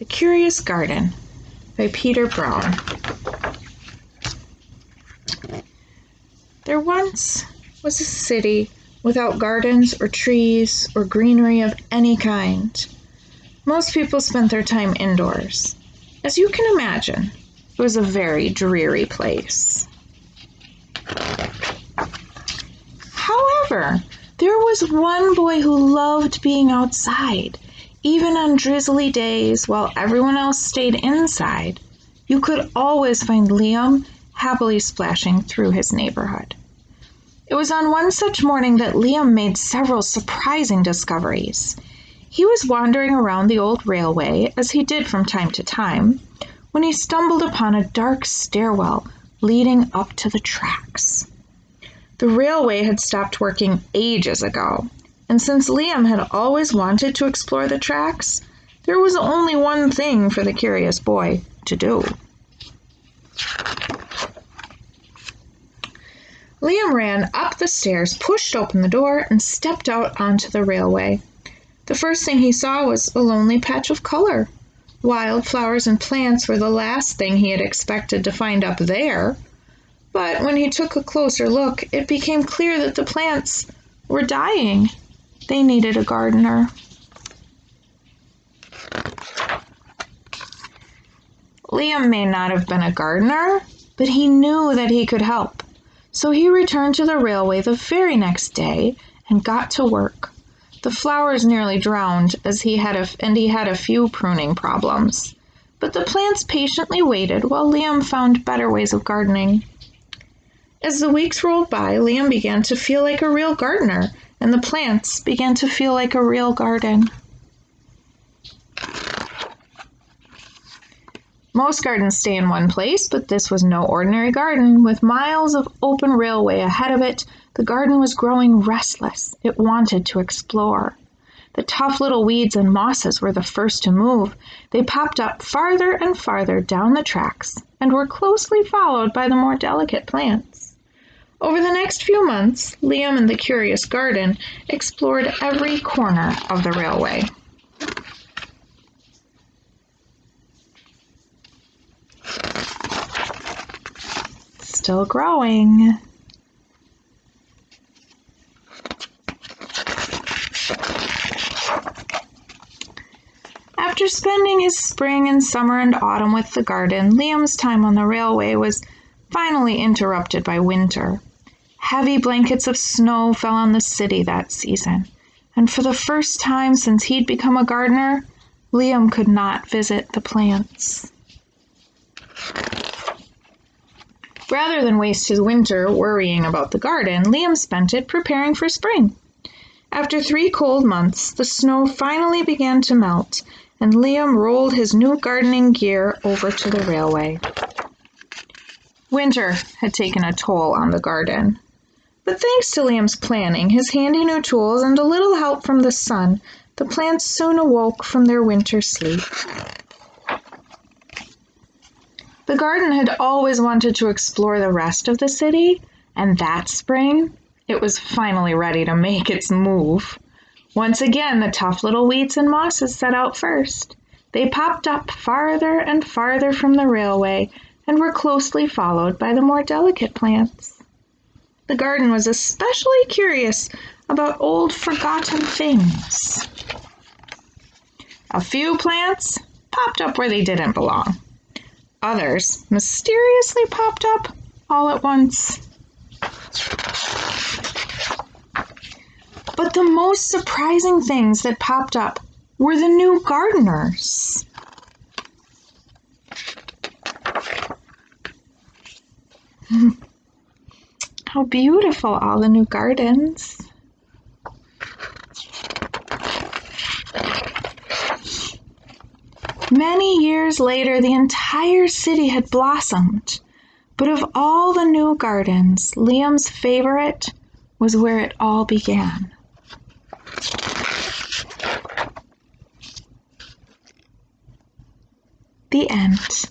The Curious Garden by Peter Brown. There once was a city without gardens or trees or greenery of any kind. Most people spent their time indoors. As you can imagine, it was a very dreary place. However, there was one boy who loved being outside. Even on drizzly days while everyone else stayed inside, you could always find Liam happily splashing through his neighborhood. It was on one such morning that Liam made several surprising discoveries. He was wandering around the old railway, as he did from time to time, when he stumbled upon a dark stairwell leading up to the tracks. The railway had stopped working ages ago, and since Liam had always wanted to explore the tracks, there was only one thing for the curious boy to do. Liam ran up the stairs, pushed open the door, and stepped out onto the railway. The first thing he saw was a lonely patch of color. Wildflowers and plants were the last thing he had expected to find up there. But when he took a closer look, it became clear that the plants were dying. They needed a gardener. Liam may not have been a gardener, but he knew that he could help. So he returned to the railway the very next day and got to work. The flowers nearly drowned as he had a few pruning problems. But the plants patiently waited while Liam found better ways of gardening. As the weeks rolled by, Liam began to feel like a real gardener, and the plants began to feel like a real garden. Most gardens stay in one place, but this was no ordinary garden. With miles of open railway ahead of it, the garden was growing restless. It wanted to explore. The tough little weeds and mosses were the first to move. They popped up farther and farther down the tracks and were closely followed by the more delicate plants. Over the next few months, Liam and the Curious Garden explored every corner of the railway. Still growing. After spending his spring and summer and autumn with the garden, Liam's time on the railway was finally interrupted by winter. Heavy blankets of snow fell on the city that season, and for the first time since he'd become a gardener, Liam could not visit the plants. Rather than waste his winter worrying about the garden, Liam spent it preparing for spring. After 3 cold months, the snow finally began to melt, and Liam rolled his new gardening gear over to the railway. Winter had taken a toll on the garden. But thanks to Liam's planning, his handy new tools, and a little help from the sun, the plants soon awoke from their winter sleep. The garden had always wanted to explore the rest of the city, and that spring, it was finally ready to make its move. Once again, the tough little weeds and mosses set out first. They popped up farther and farther from the railway and were closely followed by the more delicate plants. The garden was especially curious about old forgotten things. A few plants popped up where they didn't belong. Others mysteriously popped up all at once. But the most surprising things that popped up were the new gardeners. How beautiful all the new gardens. Many years later, the entire city had blossomed. But of all the new gardens, Liam's favorite was where it all began. The end.